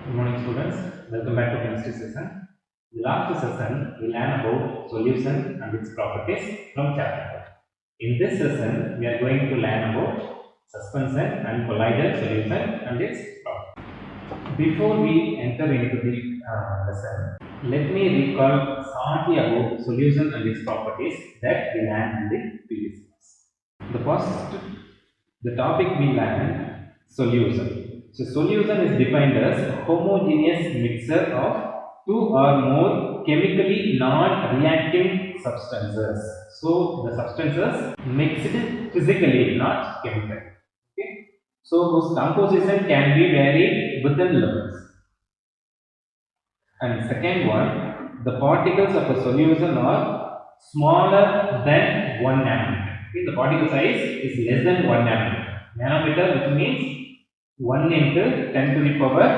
Good morning, students. Welcome back to chemistry session. The last session, we learned about solution and its properties from chapter 1. In this session, we are going to learn about suspension and colloidal solution and its properties. Before we enter into the lesson, let me recall shortly about solution and its properties that we learned in the previous class. The topic we learned solution. So solution is defined as a homogeneous mixture of two or more chemically non-reacting substances. So the substances mixed physically, not chemically. Okay. So whose composition can be varied within limits. And second one, the particles of a solution are smaller than 1 nanometer. Okay, the particle size is less than 1 nanometer. Nanometer, which means 1 into 10 to the power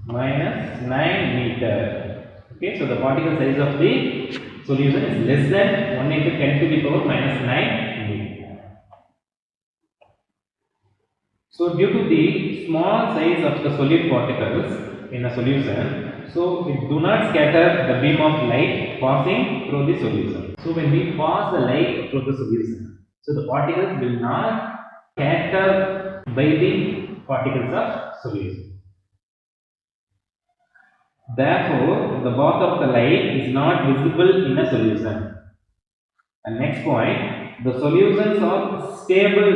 minus 9 meter. Okay, so the particle size of the solution is less than 1 into 10 to the power minus 9 meter. So due to the small size of the solid particles in a solution, so it do not scatter the beam of light passing through the solution. So when we pass the light through the solution, so the particles will not scatter by the particles of solution. Therefore, the path of the light is not visible in a solution. And next point, the solutions are stable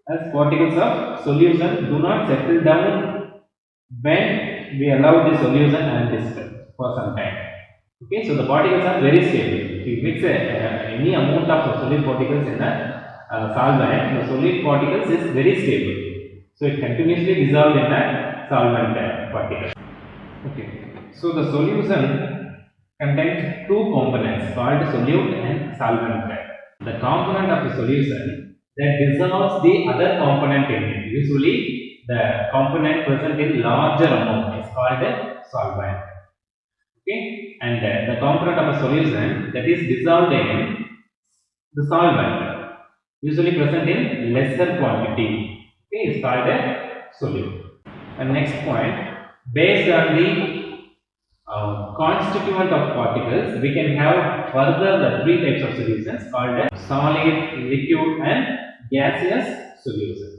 as particles of solution do not settle down when we allow the solution undisturbed for some time. Okay, so the particles are very stable. If you mix any amount of solid particles in a solvent, the solid particles is very stable. So it continuously dissolved in a solvent particle. Okay, so the solution contains two components called solute and solvent. The component of the solution that dissolves the other component in it. Usually, the component present in larger amount is called a solvent. Okay, and the component of a solution that is dissolved in the solvent, usually present in lesser quantity, okay, is called a solute. And next point, based on the constituent of particles, we can have further the three types of solutions called as solid, liquid, and gaseous solution.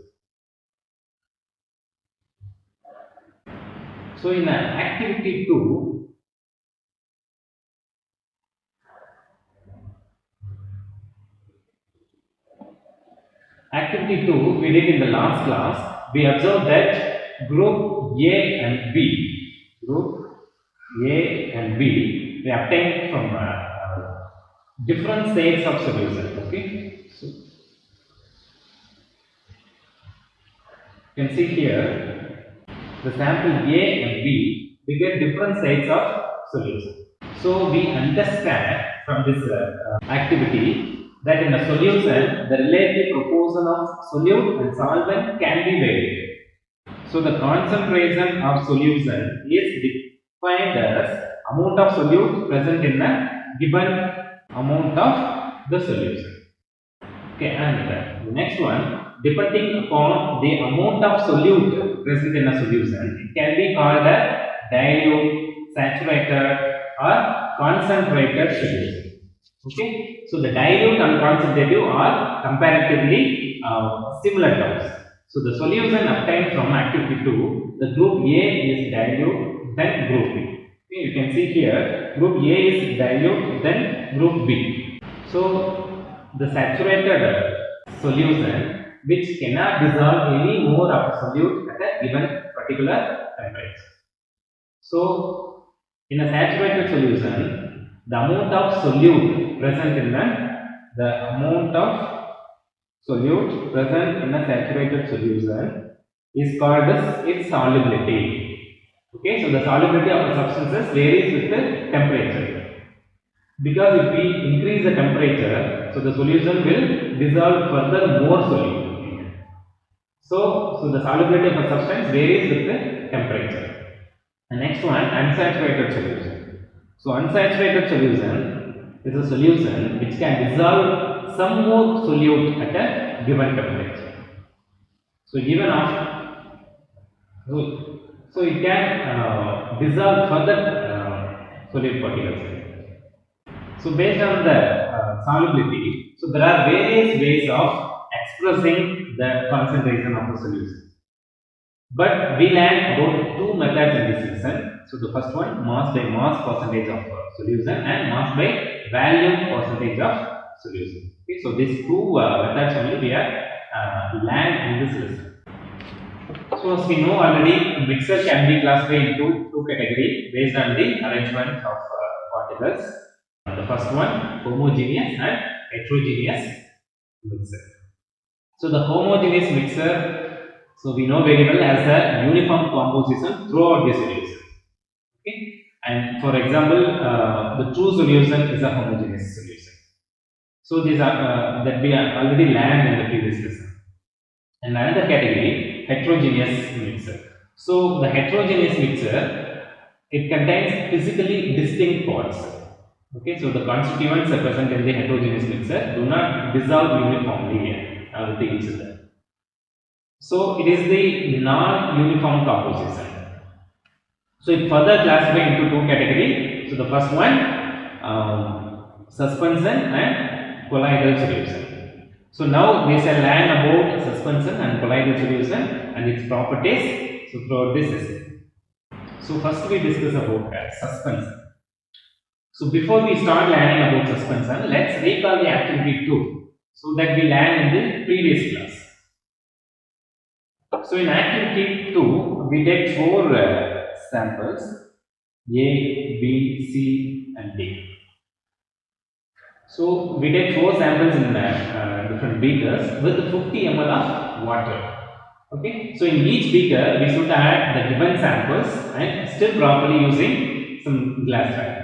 So in activity 2, we did in the last class, we observed that group A and B, we obtained from different states of solution. Okay, so you can see here the sample A and B, we get different states of solution. So we understand from this activity that in a solution the relative proportion of solute and solvent can be varied. So the concentration of solution is defined as amount of solute present in a given amount of the solution. Okay, and the next one, depending upon the amount of solute present in a solution, it can be called a dilute, saturated, or concentrated solution. Okay, so the dilute and concentrative are comparatively similar terms. So the solution obtained from activity 2, the group A is dilute, then group B. Okay, you can see here, group A is dilute, then group B. So the saturated solution which cannot dissolve any more of a solute at a given particular temperature. So in a saturated solution, the amount of solute present in a saturated solution is called as its solubility. Okay, so the solubility of the substances varies with the temperature. Because if we increase the temperature, so the solution will dissolve further more solute. So the solubility of a substance varies with the temperature. The next one, unsaturated solution. So unsaturated solution is a solution which can dissolve some more solute at a given temperature. So even after So it can dissolve further solid particles. So based on the solubility, so there are various ways of expressing the concentration of the solution. But we learned about two methods in this lesson. So the first one, mass by mass percentage of solution, and mass by volume percentage of solution. Okay, so these two methods only we are learned in this lesson. So as we know already, mixture can be classified into two categories based on the arrangement of particles. The first one, homogeneous and heterogeneous mixture. So the homogeneous mixture, so we know very well as a uniform composition throughout the solution. Okay, and for example, the true solution is a homogeneous solution. So these are that we are already learned in the previous lesson. And another category, heterogeneous mixture. So the heterogeneous mixture, it contains physically distinct parts. Okay, so the constituents are present in the heterogeneous mixture do not dissolve uniformly with each other. So it is the non-uniform composition. So it further classified into two categories. So the first one, suspension and colloidal solution. So now we shall learn about suspension and colloidal solution and its properties. So throughout this lesson. So first we discuss about suspension. So before we start learning about suspension, let's recall the activity 2 so that we learned in the previous class. So in activity 2, we take 4 samples A, B, C and D. So we take 4 samples in different beakers with 50 ml of water. Okay, so in each beaker we should add the given samples and stir properly using some glass bag.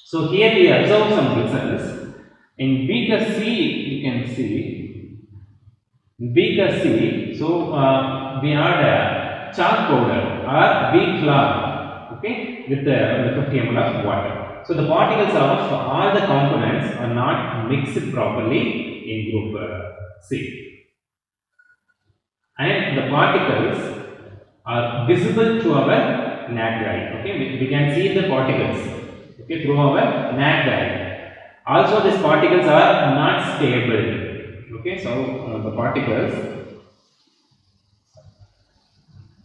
So here we observe some results. In beaker C, you can see beaker C. So we add chalk powder or wheat flour, okay, with the 50 ml of water. So the particles of all the components are not mixed properly in group C, and the particles are visible to our naked eye. Okay, we can see the particles, okay, through our naked eye. Also, these particles are not stable. Okay, so the particles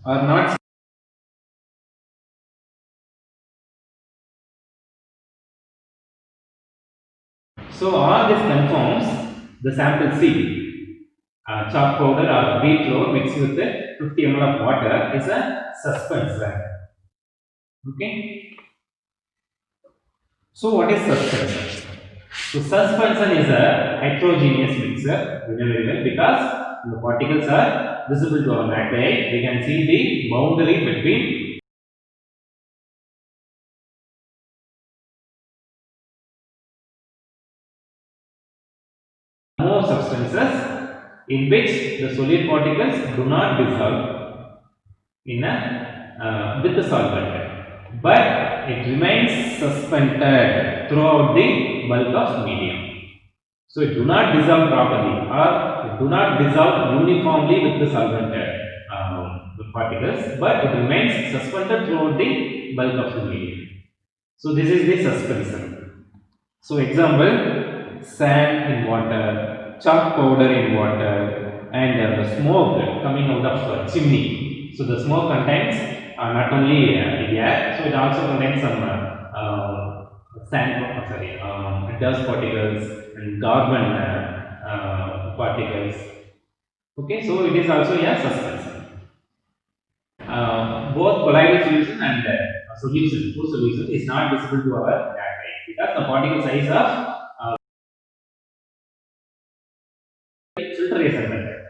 are not. So all this confirms the sample C, chalk powder or wheat flour mixed with 50 ml of water is a suspension. Okay. So what is suspension? So suspension is a heterogeneous mixture, we know very well, because the particles are visible to our naked eye. We can see the boundary between more substances in which the solid particles do not dissolve in a with the solvent, but it remains suspended throughout the bulk of medium. So it do not dissolve properly or it do not dissolve uniformly with the solvent particles, but it remains suspended throughout the bulk of the medium. So this is the suspension. So example, sand in water, chalk powder in water, and the smoke coming out of chimney. So the smoke contains not only air, so it also contains some dust particles and carbon particles. Okay, so it is also a suspension. Both colloidal solution and solution, true solution, is not visible to our naked eye because the particle size of filtration method.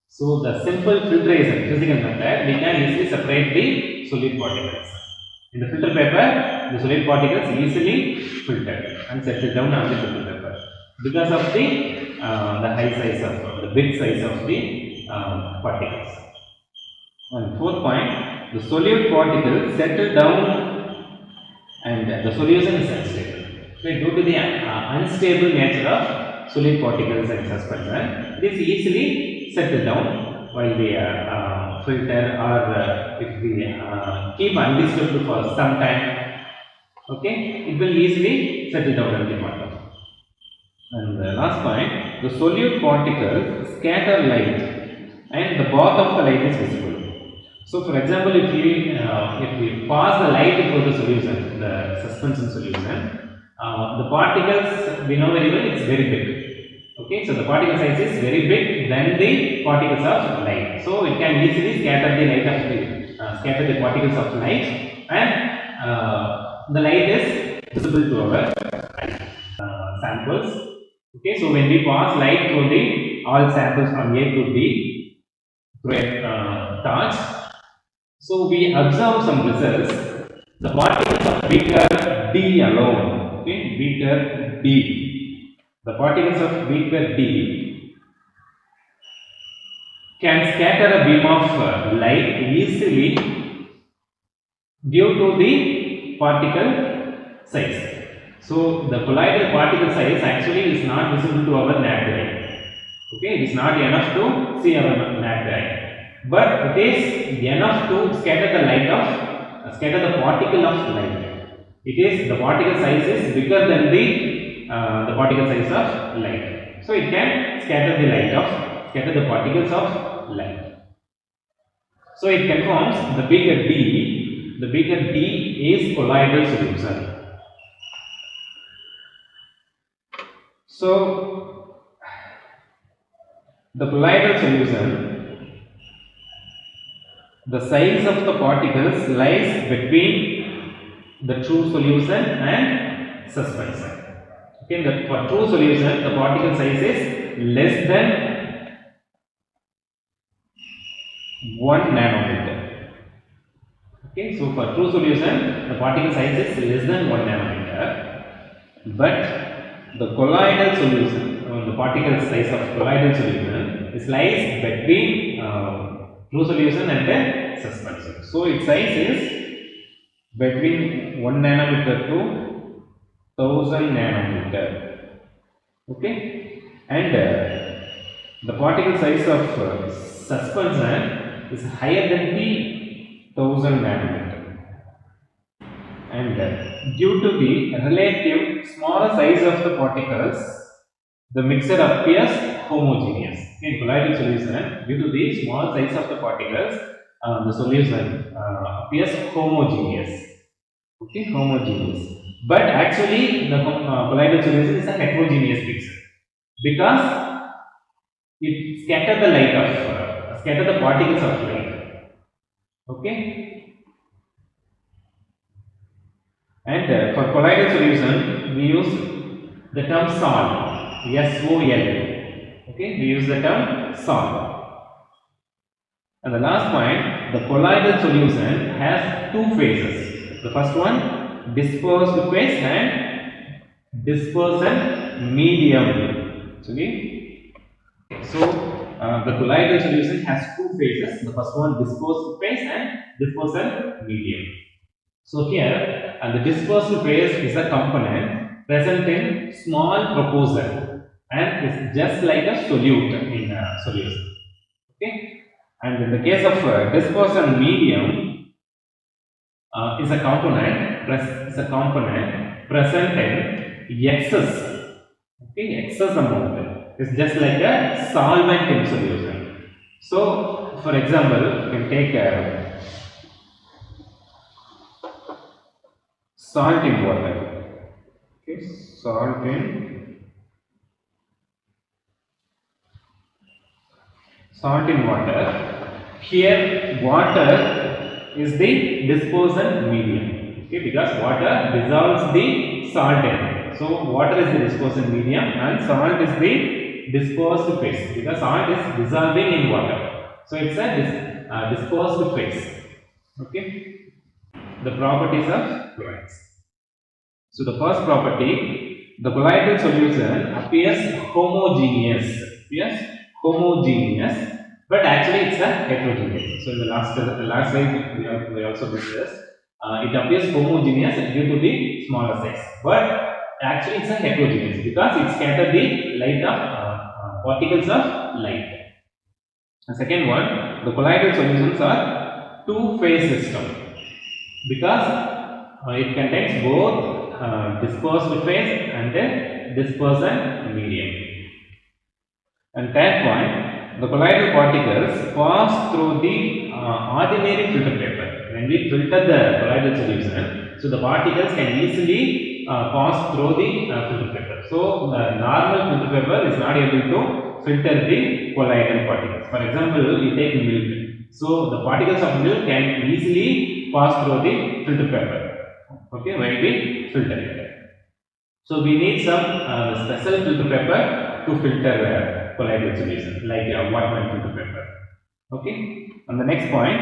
So the simple filtration physical method, we can easily separate the solid particles. In the filter paper, the solid particles easily filtered and settled down on the filter paper because of the high size of the big size of the particles. And fourth point, the solute particles settle down and the solution is unstable. So due to the unstable nature of solid particles and suspension, it is easily settled down while we are filter, or if we keep undisturbed for some time, okay, it will easily settle down at the bottom. And the last point, the solute particles scatter light and the path of the light is visible. So, for example, if we pass the light through the solution, the suspension solution, the particles, we know very well, it's very big. Okay, so the particle size is very big than the particles of light. So, it can easily scatter the light of the scatter the particles of light, and the light is visible to our samples. Okay, so when we pass light through the all samples from A to B through a torch, so we observe some results. The particles of beaker D alone, okay, beaker D, the particles of beaker D can scatter a beam of light easily due to the particle size. So the colloidal particle size actually is not visible to our naked eye. Okay, it is not enough to see our naked eye, but it is enough to scatter the light of scatter the particle of light. It is the particle size is bigger than the particle size of light, so it can scatter the particles of light. So it confirms the beaker D. The beaker D is colloidal solution. So the colloidal solution, the size of the particles lies between the true solution and suspension. Okay, for true solution, the particle size is less than 1 nanometer. Okay, so for true solution, the particle size is less than 1 nanometer, but the colloidal solution, the particle size of colloidal solution is lies between true solution and the suspension. So its size is between 1 nanometer to 1000 nanometer. Okay, and the particle size of suspension is higher than the 1000 nanometer. And due to the relative smaller size of the particles, the mixture appears homogeneous. In colloidal solution, due to the small size of the particles, the solution appears homogeneous. Okay, homogeneous. But actually, the colloidal solution is a heterogeneous mixture because it scatters the light of scatter the particles of light. Okay. And for colloidal solution, we use the term SOL, S-O-L. Okay, we use the term SOL. And the last point, the colloidal solution has two phases. The first one, dispersed phase and dispersion medium. Okay. So the colloidal solution has two phases. The first one, dispersed phase and dispersion medium. So here, the dispersed phase is a component present in small proportion and is just like a solute in a solution. Okay, and in the case of dispersion medium, is a component present in excess. Okay, excess amount. It's just like a solvent in solution. So, for example, you can take salt in water. Okay, salt in water. Here, water is the dispersion medium. Okay, because water dissolves the salt in it. So, water is the dispersion medium and salt is the dispersed phase because salt is dissolving in water. So, it's a dispersed phase. Okay. The properties of colloids. So the first property, the colloidal solution appears homogeneous. But actually it's a heterogeneous. So in the last slide we also discussed, it appears homogeneous due to the smaller size. But actually it's a heterogeneous because it scatters the light of particles of light. The second one, the colloidal solutions are two-phase system because it contains both dispersed phase and dispersant medium. And third point, the colloidal particles pass through the ordinary filter paper. When we filter the colloidal solution, so the particles can easily pass through the filter paper. So the normal filter paper is not able to filter the colloidal particles. For example, you take milk. So the particles of milk can easily pass through the filter paper. Okay, when we filter it. So we need some special filter paper to filter colloidal solution, like Wattman filter paper. Okay. On the next point,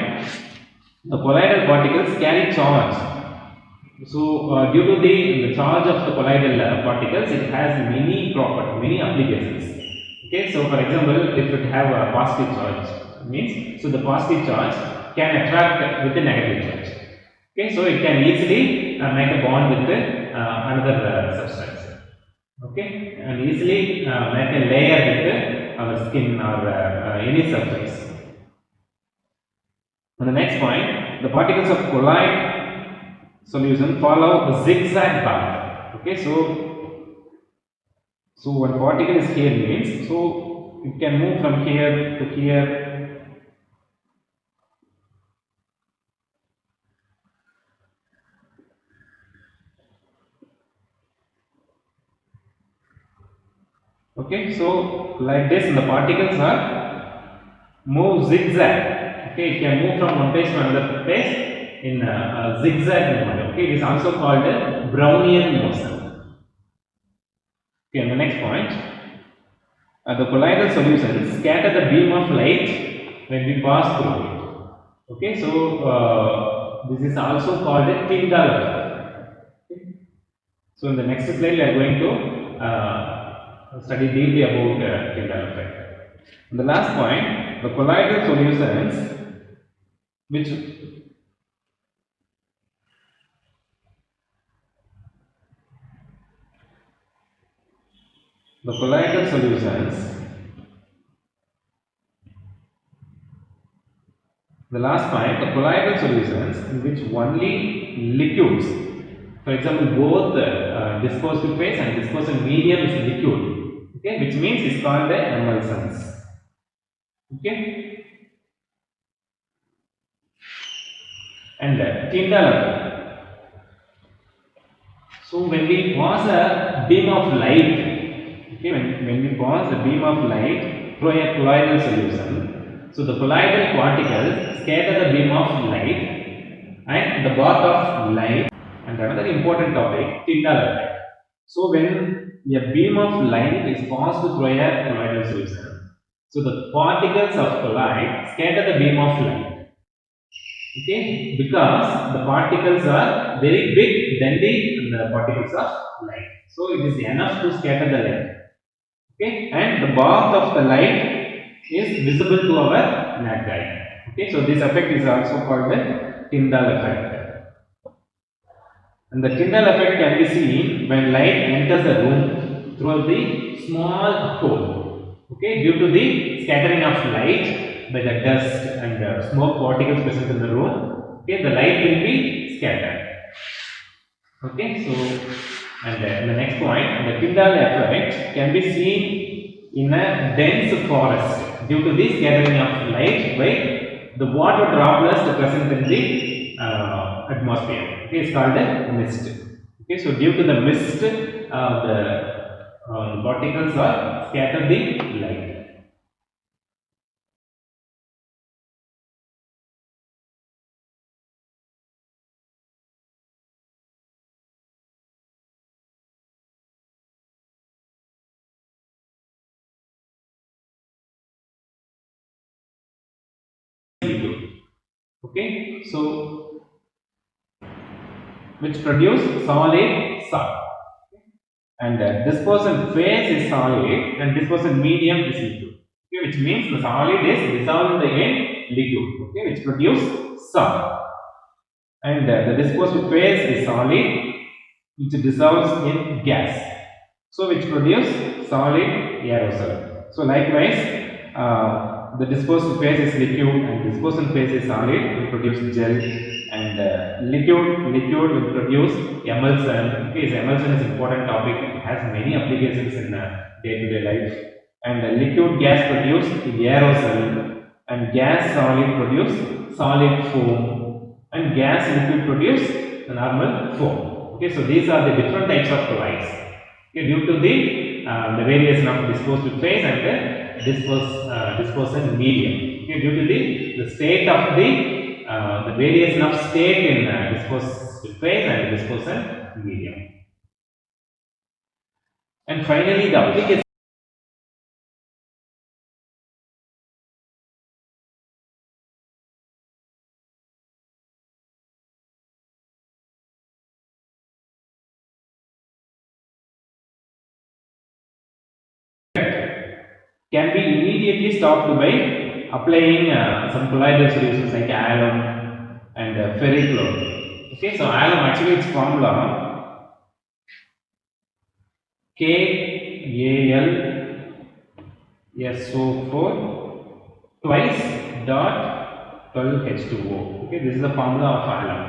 the colloidal particles carry charge. So due to the charge of the colloidal particles, it has many many applications. Okay. So for example, if it have a positive charge, means so the positive charge can attract with the negative charge. Okay. So it can easily make a bond with another substance. Okay, and easily make a layer with our skin or any surface. On the next point, the particles of colloid solution follow a zigzag path. Okay, so one particle is here means so it can move from here to here. Okay, so like this, the particles are move zigzag. Okay, it can move from one place to another place in a zigzag mode. Okay, it is also called a Brownian motion. Okay, and the next point, the colloidal solutions scatter the beam of light when we pass through it. Okay, so this is also called a Tyndall effect. Okay. So in the next slide, we are going to study deeply about Tyndall effect. And the last point, the colloidal solutions which the colloidal solutions, the last point, the colloidal solutions in which only liquids, for example, both dispersive phase and dispersant medium is liquid, okay, which means it's called the emulsions. Okay, and Tyndall effect. So when we pass a beam of light, okay, when we pass a beam of light through a colloidal solution, so the colloidal particles scatter the beam of light and the path of light. And another important topic, Tyndall effect. So when a beam of light is passed through a colloidal solution, so the particles of colloid scatter the beam of light. Okay, because the particles are very big than the particles of light. So it is enough to scatter the light. Okay, and the path of the light is visible to our naked eye. Okay, so this effect is also called the Tyndall effect. And the Tyndall effect can be seen when light enters the room through the small hole. Okay, due to the scattering of light by the dust and smoke particles present in the room, okay, the light will be scattered. Okay, so and the next point, the Tyndall effect can be seen in a dense forest due to the scattering of light by the water droplets present in the atmosphere. Okay, it's called a mist. Okay, so due to the mist, the particles are scatter the light. Okay, so which produce solid salt. And dispersant phase is solid and dispersant medium is liquid. Okay, which means the solid is dissolved in liquid. Okay, which produce salt. And the dispersed phase is solid, which dissolves in gas. So which produce solid aerosol. So likewise, the disposed phase is liquid and disposal phase is solid, will produce gel, and liquid will produce emulsion. Okay, so emulsion is an important topic. It has many applications in day-to-day life. And liquid gas produce aerosol, and gas solid produce solid foam, and gas liquid produce the normal foam. Okay, so these are the different types of colloids. Okay, due to the variation of disposed phase and the disposal medium. Okay, due to the state of the variation of state in disposed phase and disposal medium. And finally, the application can be immediately stopped by applying some colloidal solutions like alum and ferrichlor. Okay, so alum actually its formula KAlSO4 twice dot 12H2O. Okay, this is the formula of alum.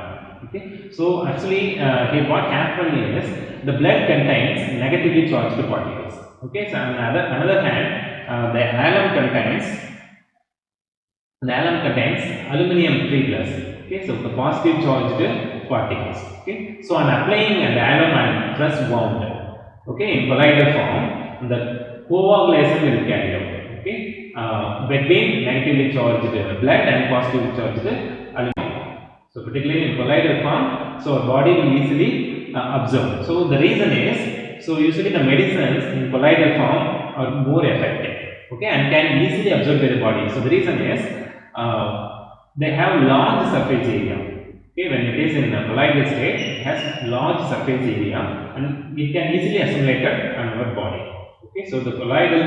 Okay, so actually here what happened is the blood contains negatively charged particles. Okay, so on the another hand, the alum contains aluminum 3 plus. Okay, so the positive charged particles. Okay, so on applying the alum and plus wound, okay, in colloidal form, the coagulation will carry out. Okay, between negatively charged blood and positively charged aluminum. So particularly in colloidal form, so our body will easily absorb. So the reason is, so usually the medicines in colloidal form are more effective. Okay, and can easily absorb by the body. So the reason is they have large surface area. Okay, when it is in a colloidal state, it has large surface area and it can easily assimilate on our body. Okay, so the colloidal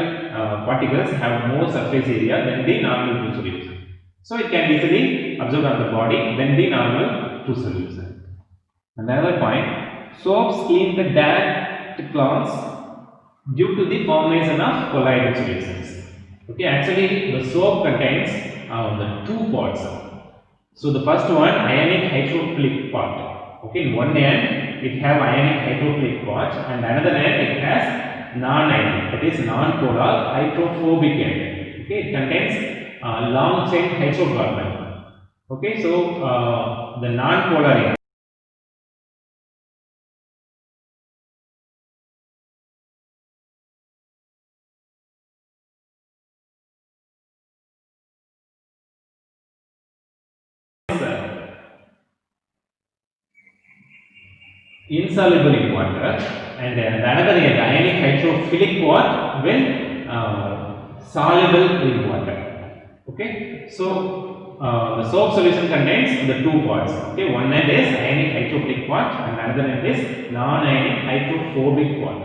particles have more surface area than the normal true solution. So it can easily absorb on the body than the normal true solution. Another point, soaps clean the dirt cloths due to the formation of colloidal solutions. Okay, actually the soap contains the two parts. So the first one, ionic hydrophilic part. Okay, in one end it have ionic hydrophilic part and another end it has non-ionic, that is non-polar hydrophobic end. Okay, it contains long chain hydrocarbon. Okay, so the non-polar end insoluble in water, and another end, ionic hydrophilic part will soluble in water. Okay, so the soap solution contains the two parts. Okay, one end is ionic hydrophilic part and another end is non-ionic hydrophobic part.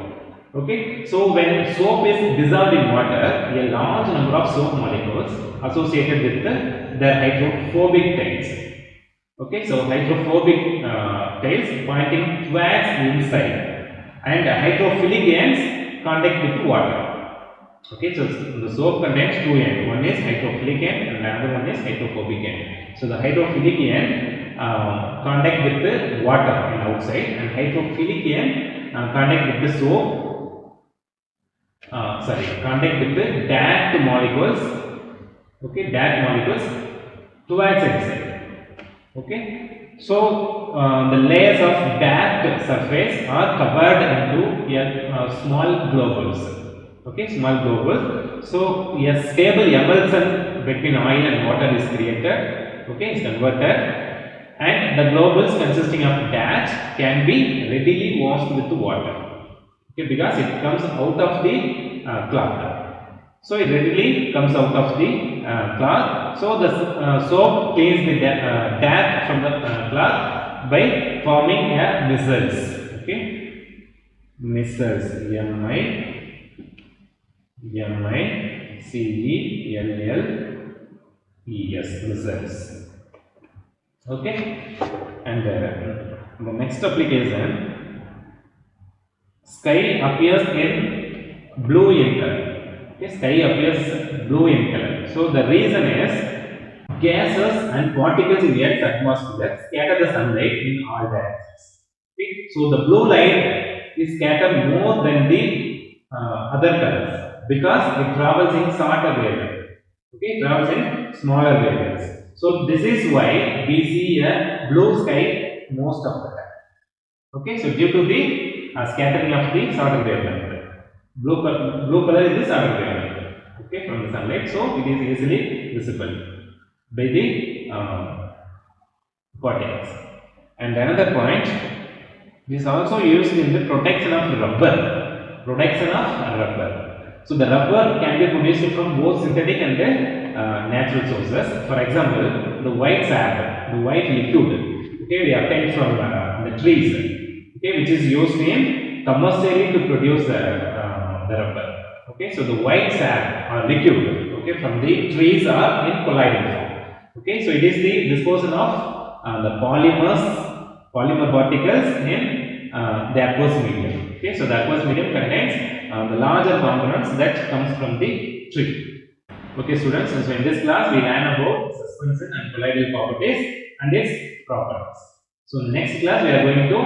Okay, so when soap is dissolved in water, a large number of soap molecules associated with the hydrophobic tails. Okay, so hydrophobic tails pointing towards inside and hydrophilic ends contact with water. Okay, so the soap contains two ends. One is hydrophilic end and another one is hydrophobic end. So the hydrophilic end contact with the water in outside and hydrophilic end contact with the soap. Contact with the dirt molecules. Okay, dirt molecules towards inside. Okay, so the layers of dirt surface are covered into a small globules. Okay, small globules. So a stable emulsion between oil and water is created. Okay, is converted, and the globules consisting of dirt can be readily washed with water. Okay, because it comes out of the cloth. So it readily comes out of the cloth. So the soap cleans the dirt from the cloth by forming a micelles. Okay, micelles, micelles. Okay, and the next application, sky appears in blue in color. Okay, sky appears blue in color. So the reason is gases and particles in Earth's atmosphere scatter the sunlight in all directions. Okay, so the blue light is scattered more than the other colors because it travels in shorter wavelength. Okay, it travels in smaller wavelengths. So this is why we see a blue sky most of the time. Okay, so due to the scattering of the shorter wavelength, blue color is the shorter wavelength. Okay, from the sunlight, so it is easily visible by the particles. And another point, this is also used in the protection of rubber. Protection of rubber. So the rubber can be produced from both synthetic and natural sources. For example, the white sap, the white liquid, okay, we obtain from the trees, okay, which is used in commercially to produce the rubber. Okay, so the white sap or liquid, okay, from the trees are in colloidal form. Okay, so it is the disposal of the polymer particles in the aqueous medium. Okay, so the aqueous medium contains the larger components that comes from the tree. Okay, students, so in this class we learn about suspension and colloidal properties and its properties. So in the next class we are going to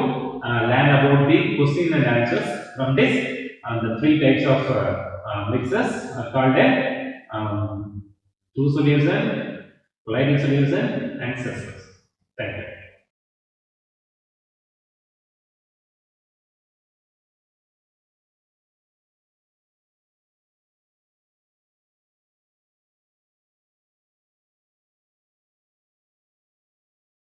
learn about the question and answers from this the three types of mixes called a true solution, colloidal solution and suspension. Thank you.